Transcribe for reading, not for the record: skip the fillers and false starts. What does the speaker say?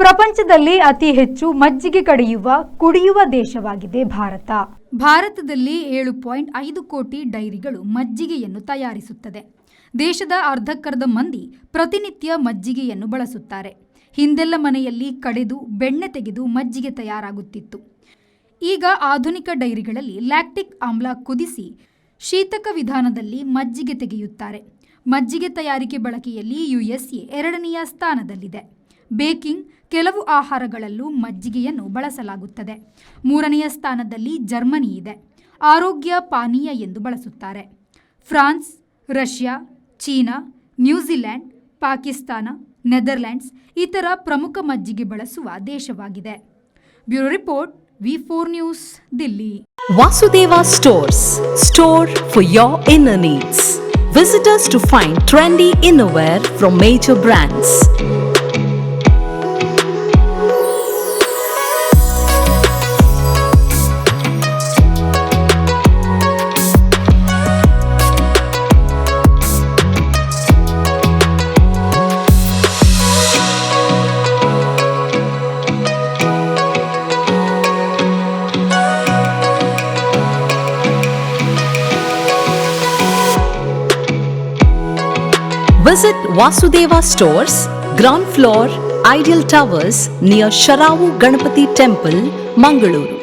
ಪ್ರಪಂಚದಲ್ಲಿ ಅತಿ ಹೆಚ್ಚು ಮಜ್ಜಿಗೆ ಕುಡಿಯುವ ದೇಶವಾಗಿದೆ ಭಾರತ. ಭಾರತದಲ್ಲಿ 7.5 ಕೋಟಿ ಡೈರಿಗಳು ಮಜ್ಜಿಗೆಯನ್ನು ತಯಾರಿಸುತ್ತದೆ. ದೇಶದ ಅರ್ಧಕ್ಕರ್ಧ ಮಂದಿ ಪ್ರತಿನಿತ್ಯ ಮಜ್ಜಿಗೆಯನ್ನು ಬಳಸುತ್ತಾರೆ. ಹಿಂದೆಲ್ಲ ಮನೆಯಲ್ಲಿ ಕಡೆದು ಬೆಣ್ಣೆ ತೆಗೆದು ಮಜ್ಜಿಗೆ ತಯಾರಾಗುತ್ತಿತ್ತು. ಈಗ ಆಧುನಿಕ ಡೈರಿಗಳಲ್ಲಿ ಲ್ಯಾಕ್ಟಿಕ್ ಆಮ್ಲ ಕುದಿಸಿ ಶೀತಕ ವಿಧಾನದಲ್ಲಿ ಮಜ್ಜಿಗೆ ತೆಗೆಯುತ್ತಾರೆ. ಮಜ್ಜಿಗೆ ತಯಾರಿಕೆ ಬಳಕೆಯಲ್ಲಿ USA 2ನೇ ಸ್ಥಾನದಲ್ಲಿದೆ. ಬೇಕಿಂಗ್ ಕೆಲವು ಆಹಾರಗಳಲ್ಲೂ ಮಜ್ಜಿಗೆಯನ್ನು ಬಳಸಲಾಗುತ್ತದೆ. 3ನೇ ಸ್ಥಾನದಲ್ಲಿ ಜರ್ಮನಿ ಇದೆ. ಆರೋಗ್ಯ ಪಾನೀಯ ಎಂದು ಬಳಸುತ್ತಾರೆ. France, Russia, China, New Zealand, Pakistan, Netherlands ಇತರ ಪ್ರಮುಖ ಮಜ್ಜಿಗೆ ಬಳಸುವ ದೇಶವಾಗಿದೆ. Bureau report, V4 news, Delhi. Vasudeva Stores, store for your inner needs. Visit us to find trendy innerwear from major brands. Visit Vasudeva Stores, ground floor, Ideal Towers near Sharavu Ganapati Temple, Mangaluru.